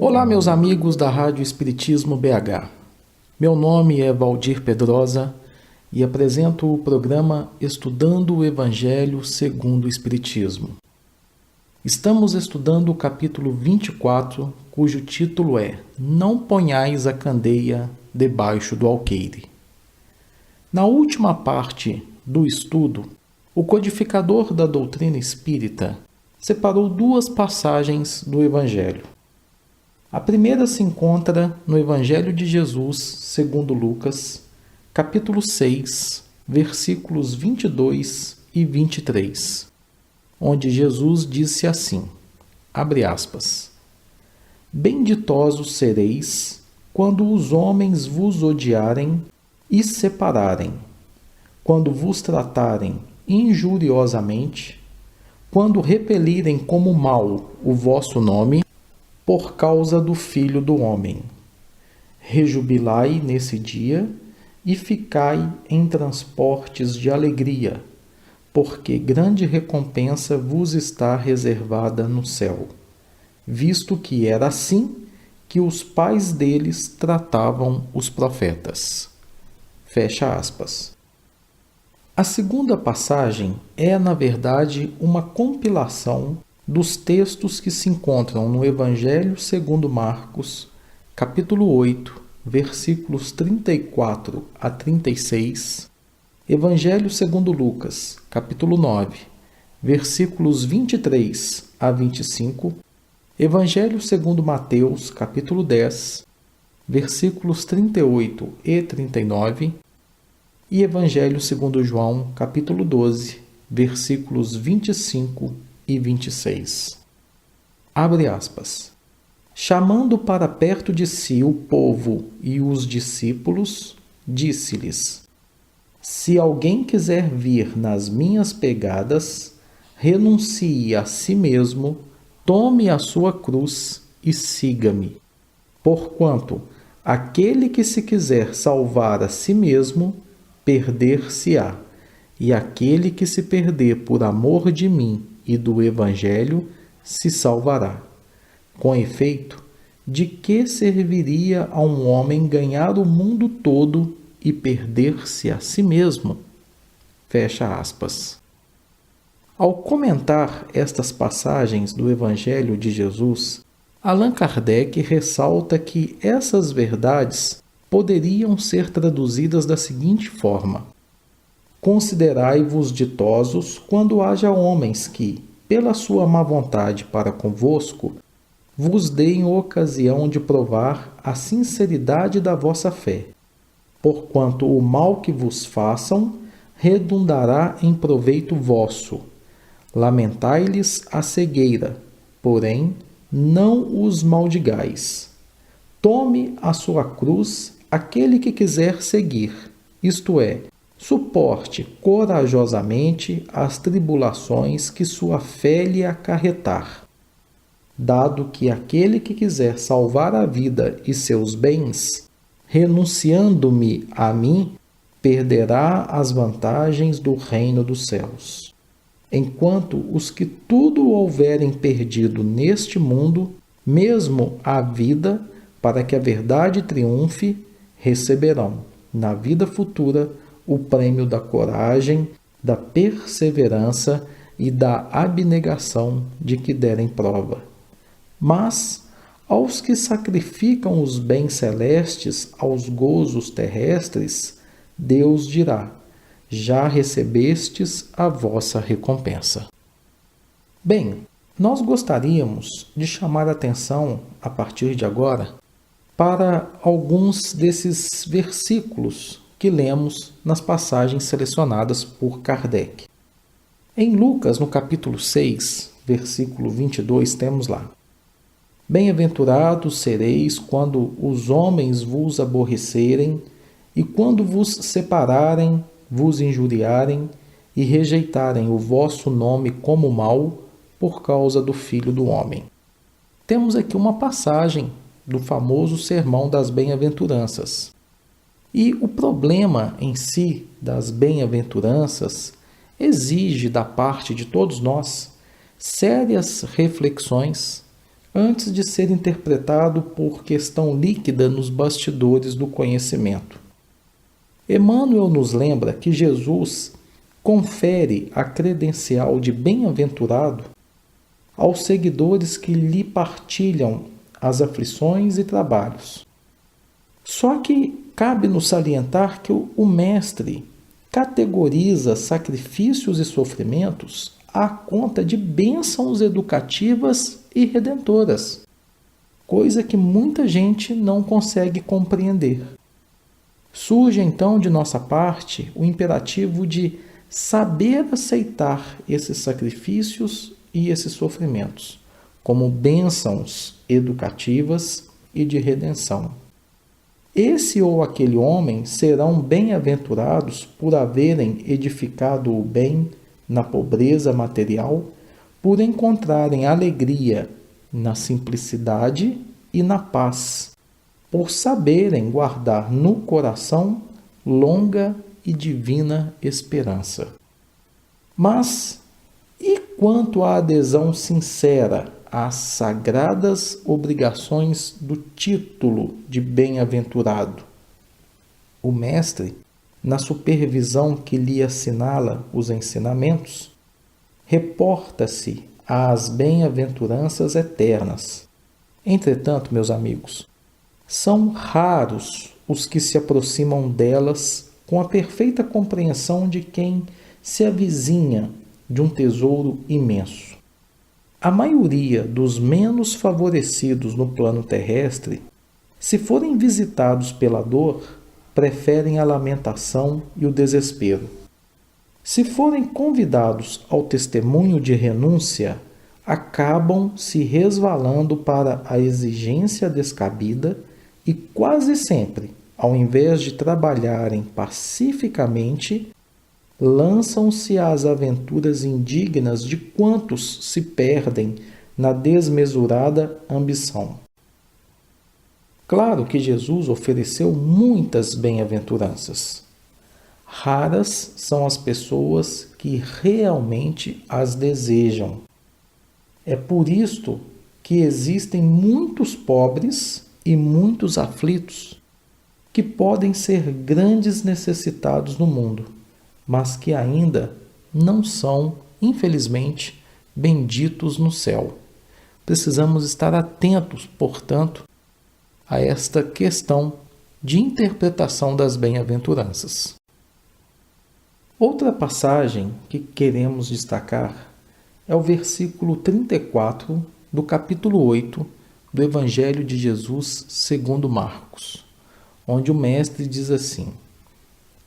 Olá, meus amigos da Rádio Espiritismo BH. Meu nome é Valdir Pedrosa e apresento o programa Estudando o Evangelho segundo o Espiritismo. Estamos estudando o capítulo 24, cujo título é Não ponhais a candeia debaixo do alqueire. Na última parte do estudo, o codificador da doutrina espírita separou duas passagens do Evangelho. A primeira se encontra no Evangelho de Jesus, segundo Lucas, capítulo 6, versículos 22 e 23, onde Jesus disse assim, abre aspas, benditosos sereis quando os homens vos odiarem e separarem, quando vos tratarem injuriosamente, quando repelirem como mal o vosso nome, por causa do Filho do Homem. Rejubilai nesse dia e ficai em transportes de alegria, porque grande recompensa vos está reservada no céu, visto que era assim que os pais deles tratavam os profetas. Fecha aspas. A segunda passagem é, na verdade, uma compilação dos textos que se encontram no Evangelho segundo Marcos, capítulo 8, versículos 34 a 36, Evangelho segundo Lucas, capítulo 9, versículos 23 a 25, Evangelho segundo Mateus, capítulo 10, versículos 38 e 39, e Evangelho segundo João, capítulo 12, versículos 25 e 26. Abre aspas. Chamando para perto de si o povo e os discípulos, disse-lhes, se alguém quiser vir nas minhas pegadas, renuncie a si mesmo, tome a sua cruz e siga-me. Porquanto aquele que se quiser salvar a si mesmo, perder-se-á, e aquele que se perder por amor de mim e do Evangelho se salvará. Com efeito, de que serviria a um homem ganhar o mundo todo e perder-se a si mesmo? Fecha aspas. Ao comentar estas passagens do Evangelho de Jesus, Allan Kardec ressalta que essas verdades poderiam ser traduzidas da seguinte forma: considerai-vos ditosos quando haja homens que, pela sua má vontade para convosco, vos deem ocasião de provar a sinceridade da vossa fé, porquanto o mal que vos façam redundará em proveito vosso. Lamentai-lhes a cegueira, porém não os maldigais. Tome a sua cruz aquele que quiser seguir, isto é, suporte corajosamente as tribulações que sua fé lhe acarretar, dado que aquele que quiser salvar a vida e seus bens, renunciando-me a mim, perderá as vantagens do reino dos céus. Enquanto os que tudo houverem perdido neste mundo, mesmo a vida, para que a verdade triunfe, receberão, na vida futura, o prêmio da coragem, da perseverança e da abnegação de que derem prova. Mas, aos que sacrificam os bens celestes aos gozos terrestres, Deus dirá, já recebestes a vossa recompensa. Bem, nós gostaríamos de chamar a atenção, a partir de agora, para alguns desses versículos que lemos nas passagens selecionadas por Kardec. Em Lucas, no capítulo 6, versículo 22, temos lá: bem-aventurados sereis quando os homens vos aborrecerem e quando vos separarem, vos injuriarem e rejeitarem o vosso nome como mal por causa do Filho do Homem. Temos aqui uma passagem do famoso Sermão das Bem-aventuranças, E o problema em si das bem-aventuranças exige da parte de todos nós sérias reflexões antes de ser interpretado por questão líquida nos bastidores do conhecimento. Emmanuel nos lembra que Jesus confere a credencial de bem-aventurado aos seguidores que lhe partilham as aflições e trabalhos. Só que cabe-nos salientar que o Mestre categoriza sacrifícios e sofrimentos à conta de bênçãos educativas e redentoras, coisa que muita gente não consegue compreender. Surge então de nossa parte o imperativo de saber aceitar esses sacrifícios e esses sofrimentos como bênçãos educativas e de redenção. Esse ou aquele homem serão bem-aventurados por haverem edificado o bem na pobreza material, por encontrarem alegria na simplicidade e na paz, por saberem guardar no coração longa e divina esperança. Mas, e quanto à adesão sincera às sagradas obrigações do título de bem-aventurado? O Mestre, na supervisão que lhe assinala os ensinamentos, reporta-se às bem-aventuranças eternas. Entretanto, meus amigos, são raros os que se aproximam delas com a perfeita compreensão de quem se avizinha de um tesouro imenso. A maioria dos menos favorecidos no plano terrestre, se forem visitados pela dor, preferem a lamentação e o desespero. Se forem convidados ao testemunho de renúncia, acabam se resvalando para a exigência descabida e quase sempre, ao invés de trabalharem pacificamente, lançam-se às aventuras indignas de quantos se perdem na desmesurada ambição. Claro que Jesus ofereceu muitas bem-aventuranças. Raras são as pessoas que realmente as desejam. É por isto que existem muitos pobres e muitos aflitos que podem ser grandes necessitados no mundo, mas que ainda não são, infelizmente, benditos no céu. Precisamos estar atentos, portanto, a esta questão de interpretação das bem-aventuranças. Outra passagem que queremos destacar é o versículo 34 do capítulo 8 do Evangelho de Jesus segundo Marcos, onde o Mestre diz assim: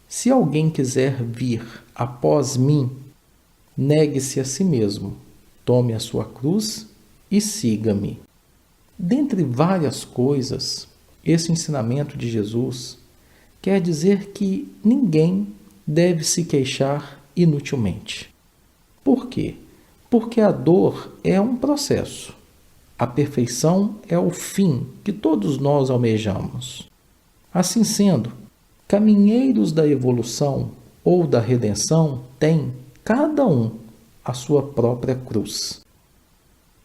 se alguém quiser vir após mim, negue-se a si mesmo, tome a sua cruz e siga-me. Dentre várias coisas, esse ensinamento de Jesus quer dizer que ninguém deve se queixar inutilmente. Por quê? Porque a dor é um processo. A perfeição é o fim que todos nós almejamos. Assim sendo, caminheiros da evolução ou da redenção têm, cada um, a sua própria cruz.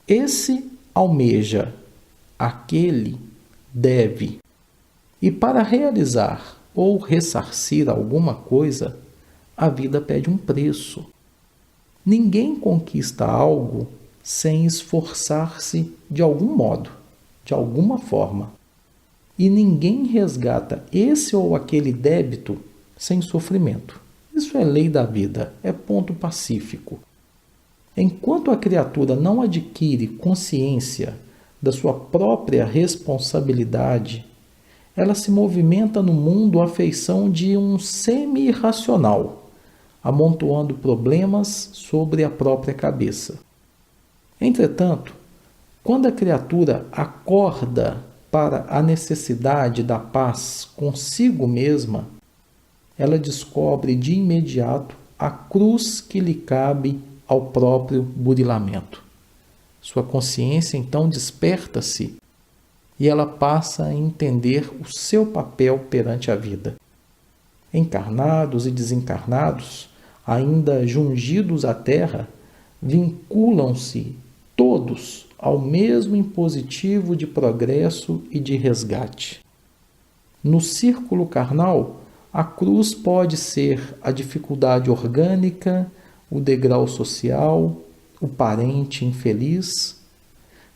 Esse almeja, aquele deve. E para realizar ou ressarcir alguma coisa, a vida pede um preço. Ninguém conquista algo sem esforçar-se de algum modo, de alguma forma. E ninguém resgata esse ou aquele débito sem sofrimento. Isso é lei da vida, é ponto pacífico. Enquanto a criatura não adquire consciência da sua própria responsabilidade, ela se movimenta no mundo à feição de um semi-irracional, amontoando problemas sobre a própria cabeça. Entretanto, quando a criatura acorda para a necessidade da paz consigo mesma, ela descobre de imediato a cruz que lhe cabe ao próprio burilamento. Sua consciência então desperta-se e ela passa a entender o seu papel perante a vida. encarnados e desencarnados, ainda jungidos à terra, vinculam-se todos ao mesmo impositivo de progresso e de resgate. No círculo carnal, a cruz pode ser a dificuldade orgânica, o degrau social, o parente infeliz.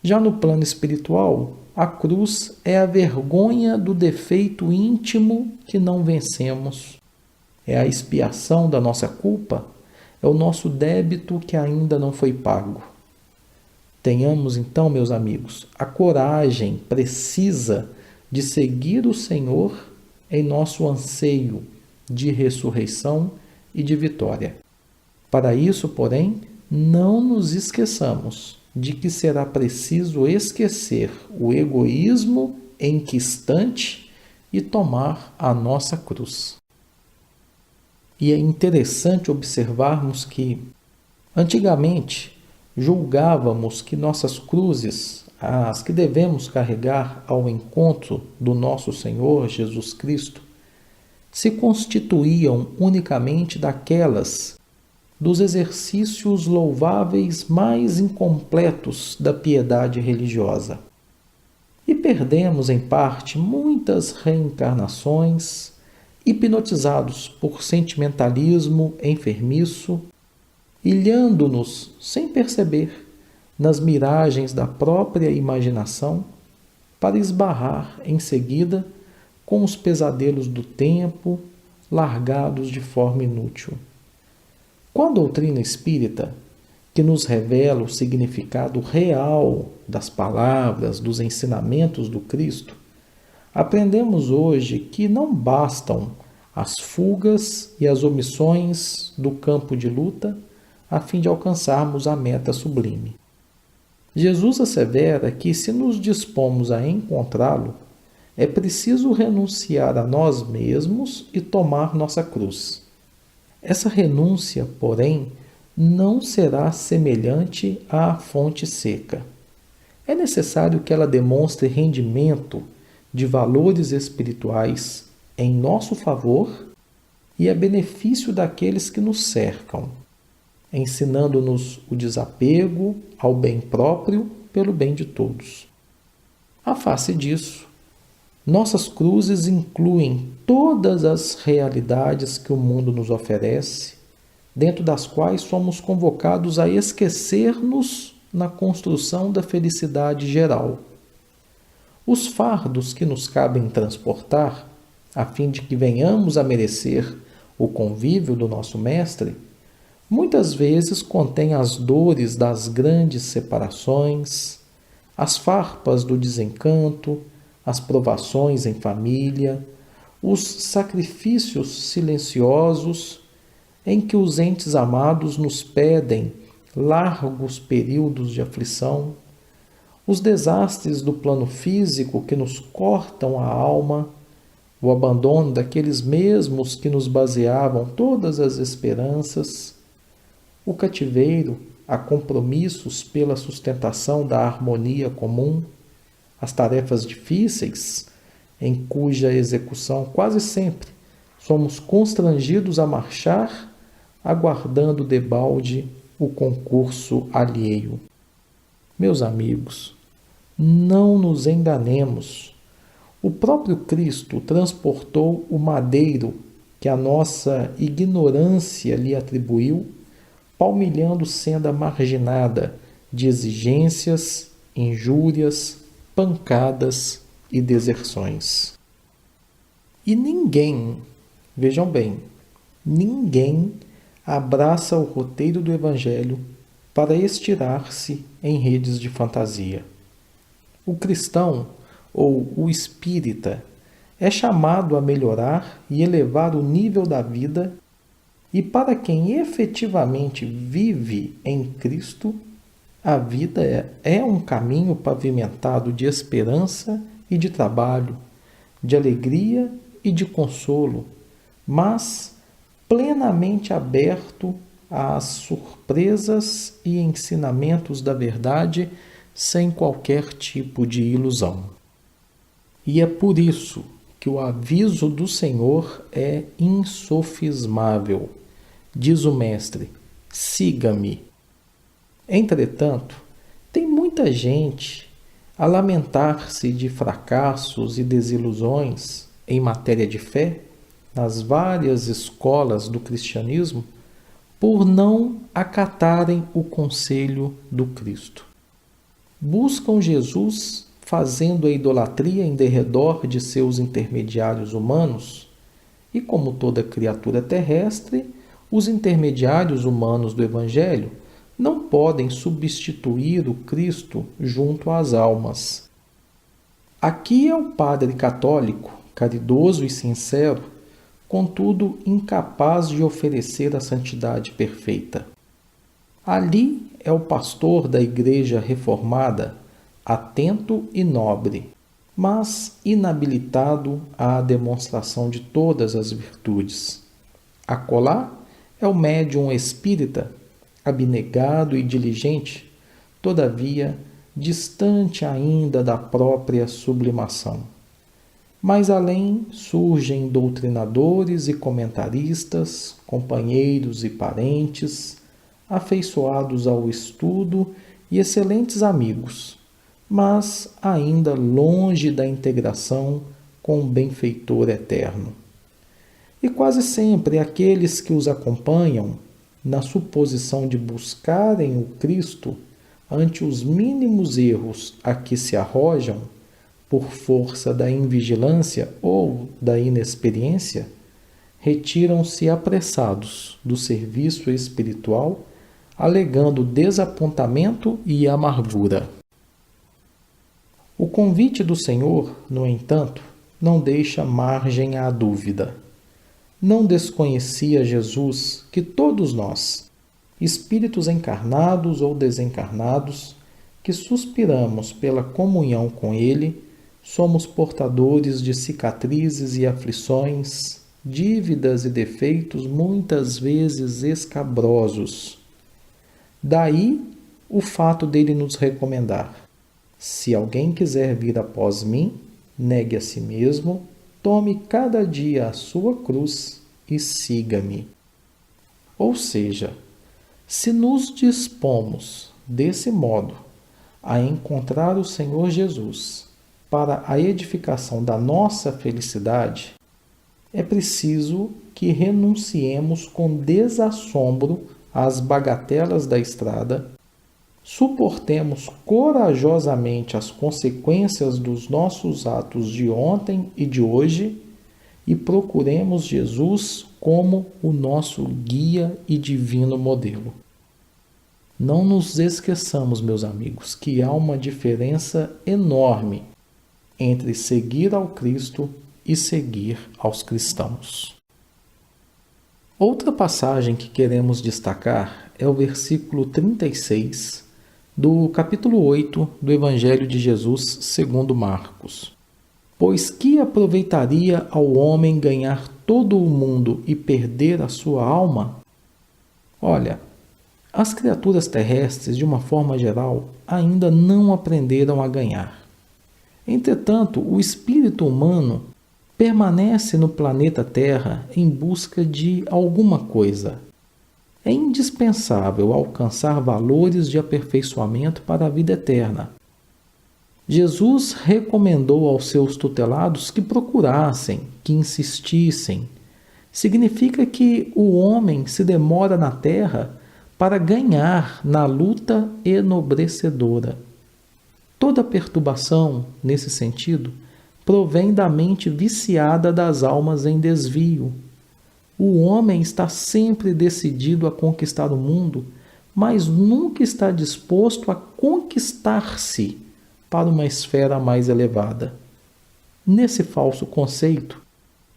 Já no plano espiritual, a cruz é a vergonha do defeito íntimo que não vencemos. É a expiação da nossa culpa, é o nosso débito que ainda não foi pago. Tenhamos então, meus amigos, a coragem precisa de seguir o Senhor em nosso anseio de ressurreição e de vitória. Para isso, porém, não nos esqueçamos de que será preciso esquecer o egoísmo enquistante e tomar a nossa cruz. E é interessante observarmos que, antigamente, julgávamos que nossas cruzes, as que devemos carregar ao encontro do nosso Senhor Jesus Cristo, se constituíam unicamente daquelas dos exercícios louváveis mais incompletos da piedade religiosa. E perdemos, em parte, muitas reencarnações, hipnotizados por sentimentalismo enfermiço, ilhando-nos sem perceber nas miragens da própria imaginação, para esbarrar em seguida com os pesadelos do tempo, largados de forma inútil. Com a doutrina espírita, que nos revela o significado real das palavras, dos ensinamentos do Cristo, aprendemos hoje que não bastam as fugas e as omissões do campo de luta a fim de alcançarmos a meta sublime. Jesus assevera que, se nos dispomos a encontrá-lo, é preciso renunciar a nós mesmos e tomar nossa cruz. Essa renúncia, porém, não será semelhante à fonte seca. É necessário que ela demonstre rendimento de valores espirituais em nosso favor e a benefício daqueles que nos cercam, ensinando-nos o desapego ao bem próprio pelo bem de todos. À face disso, nossas cruzes incluem todas as realidades que o mundo nos oferece, dentro das quais somos convocados a esquecer-nos na construção da felicidade geral. Os fardos que nos cabem transportar, a fim de que venhamos a merecer o convívio do nosso Mestre, muitas vezes contêm as dores das grandes separações, as farpas do desencanto, as provações em família, os sacrifícios silenciosos em que os entes amados nos pedem largos períodos de aflição, os desastres do plano físico que nos cortam a alma, o abandono daqueles mesmos que nos baseavam todas as esperanças, o cativeiro a compromissos pela sustentação da harmonia comum, as tarefas difíceis, em cuja execução quase sempre somos constrangidos a marchar, aguardando debalde o concurso alheio. Meus amigos, não nos enganemos. O próprio Cristo transportou o madeiro que a nossa ignorância lhe atribuiu, palmilhando senda marginada de exigências, injúrias, pancadas e deserções. E ninguém, vejam bem, ninguém abraça o roteiro do Evangelho para estirar-se em redes de fantasia. O cristão, ou o espírita, é chamado a melhorar e elevar o nível da vida, e para quem efetivamente vive em Cristo, a vida é um caminho pavimentado de esperança e de trabalho, de alegria e de consolo, mas plenamente aberto às surpresas e ensinamentos da verdade, sem qualquer tipo de ilusão. E é por isso que o aviso do Senhor é insofismável. Diz o Mestre: siga-me. Entretanto, tem muita gente a lamentar-se de fracassos e desilusões em matéria de fé nas várias escolas do cristianismo por não acatarem o conselho do Cristo. Buscam Jesus fazendo a idolatria em derredor de seus intermediários humanos e, como toda criatura terrestre, os intermediários humanos do Evangelho não podem substituir o Cristo junto às almas. Aqui é o padre católico, caridoso e sincero, contudo incapaz de oferecer a santidade perfeita. Ali é o pastor da Igreja Reformada, atento e nobre, mas inabilitado à demonstração de todas as virtudes. Acolá é o médium espírita, abnegado e diligente, todavia distante ainda da própria sublimação. Mais além surgem doutrinadores e comentaristas, companheiros e parentes, afeiçoados ao estudo e excelentes amigos, mas ainda longe da integração com o benfeitor eterno. E quase sempre aqueles que os acompanham, na suposição de buscarem o Cristo ante os mínimos erros a que se arrojam, por força da invigilância ou da inexperiência, retiram-se apressados do serviço espiritual, alegando desapontamento e amargura. O convite do Senhor, no entanto, não deixa margem à dúvida. Não desconhecia Jesus que todos nós, espíritos encarnados ou desencarnados, que suspiramos pela comunhão com Ele, somos portadores de cicatrizes e aflições, dívidas e defeitos muitas vezes escabrosos. Daí o fato dele nos recomendar: se alguém quiser vir após mim, negue a si mesmo, tome cada dia a sua cruz e siga-me. Ou seja, se nos dispomos desse modo a encontrar o Senhor Jesus para a edificação da nossa felicidade, é preciso que renunciemos com desassombro às bagatelas da estrada, suportemos corajosamente as consequências dos nossos atos de ontem e de hoje e procuremos Jesus como o nosso guia e divino modelo. Não nos esqueçamos, meus amigos, que há uma diferença enorme entre seguir ao Cristo e seguir aos cristãos. Outra passagem que queremos destacar é o versículo 36 do capítulo 8 do Evangelho de Jesus segundo Marcos. Pois que aproveitaria ao homem ganhar todo o mundo e perder a sua alma? Olha, as criaturas terrestres, de uma forma geral, ainda não aprenderam a ganhar. Entretanto, o espírito humano permanece no planeta Terra em busca de alguma coisa. É indispensável alcançar valores de aperfeiçoamento para a vida eterna. Jesus recomendou aos seus tutelados que procurassem, que insistissem. Significa que o homem se demora na terra para ganhar na luta enobrecedora. Toda perturbação, nesse sentido, provém da mente viciada das almas em desvio. O homem está sempre decidido a conquistar o mundo, mas nunca está disposto a conquistar-se para uma esfera mais elevada. Nesse falso conceito,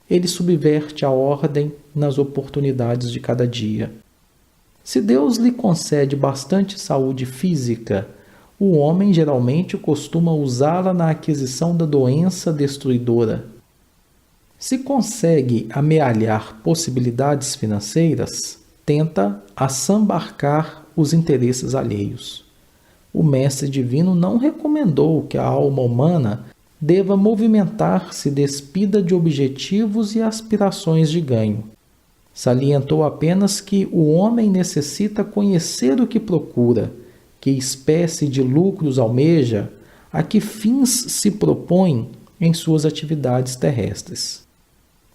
ele subverte a ordem nas oportunidades de cada dia. Se Deus lhe concede bastante saúde física, o homem geralmente costuma usá-la na aquisição da doença destruidora. Se consegue amealhar possibilidades financeiras, tenta assambarcar os interesses alheios. O Mestre Divino não recomendou que a alma humana deva movimentar-se despida de objetivos e aspirações de ganho. Salientou apenas que o homem necessita conhecer o que procura, que espécie de lucros almeja, a que fins se propõe em suas atividades terrestres.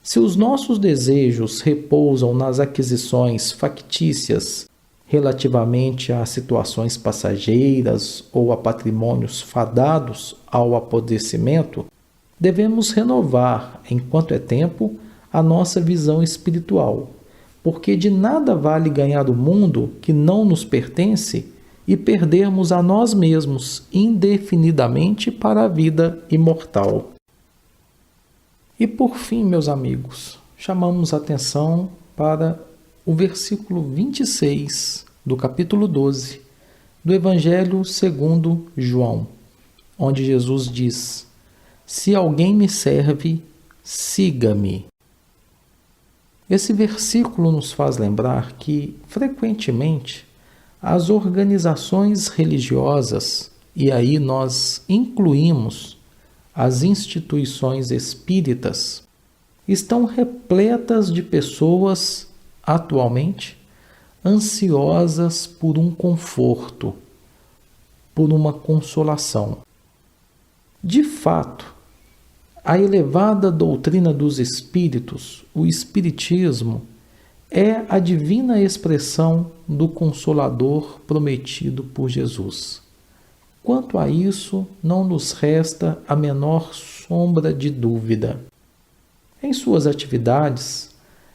Se os nossos desejos repousam nas aquisições factícias relativamente a situações passageiras ou a patrimônios fadados ao apodrecimento, devemos renovar, enquanto é tempo, a nossa visão espiritual, porque de nada vale ganhar o mundo que não nos pertence e perdermos a nós mesmos indefinidamente para a vida imortal. E por fim, meus amigos, chamamos a atenção para o versículo 26 do capítulo 12 do Evangelho segundo João, onde Jesus diz: "Se alguém me serve, siga-me." Esse versículo nos faz lembrar que, frequentemente, as organizações religiosas, e aí nós incluímos as instituições espíritas, estão repletas de pessoas, atualmente, ansiosas por um conforto, por uma consolação. De fato, a elevada doutrina dos espíritos, o espiritismo, é a divina expressão do Consolador prometido por Jesus. Quanto a isso, não nos resta a menor sombra de dúvida. Em suas atividades,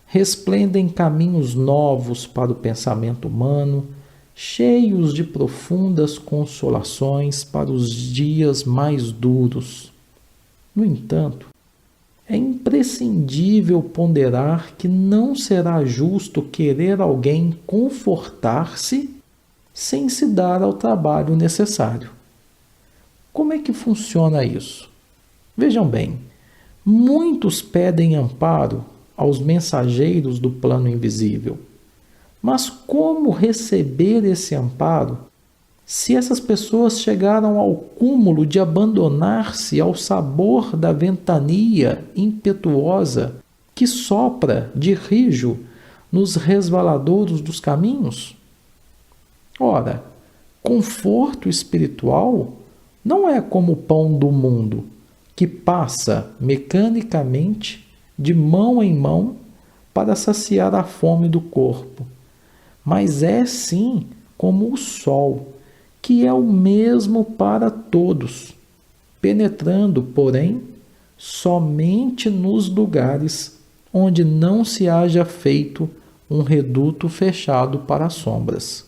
resplendem caminhos novos para o pensamento humano, cheios de profundas consolações para os dias mais duros. No entanto, é imprescindível ponderar que não será justo querer alguém confortar-se sem se dar ao trabalho necessário. Como é que funciona isso? Vejam bem, muitos pedem amparo aos mensageiros do plano invisível. Mas como receber esse amparo se essas pessoas chegaram ao cúmulo de abandonar-se ao sabor da ventania impetuosa que sopra de rijo nos resvaladouros dos caminhos? Ora, conforto espiritual não é como o pão do mundo, que passa mecanicamente de mão em mão para saciar a fome do corpo, mas é sim como o sol, que é o mesmo para todos, penetrando, porém, somente nos lugares onde não se haja feito um reduto fechado para as sombras.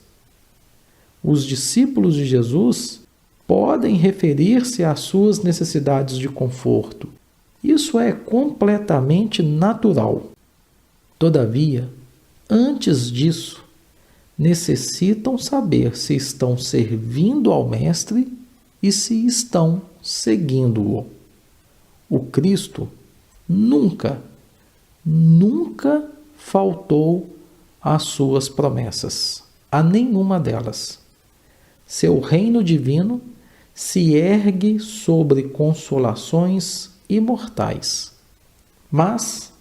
Os discípulos de Jesus podem referir-se às suas necessidades de conforto. Isso é completamente natural. Todavia, antes disso, necessitam saber se estão servindo ao Mestre e se estão seguindo-o. O Cristo nunca faltou às suas promessas, a nenhuma delas. Seu reino divino se ergue sobre consolações imortais. Mas,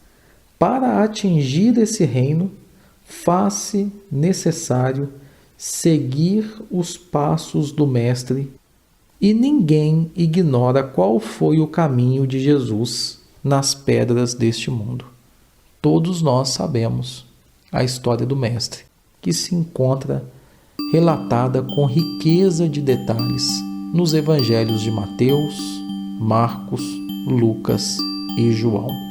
para atingir esse reino, faz-se necessário seguir os passos do Mestre, e ninguém ignora qual foi o caminho de Jesus nas pedras deste mundo. Todos nós sabemos a história do Mestre, que se encontra relatada com riqueza de detalhes nos evangelhos de Mateus, Marcos, Lucas e João.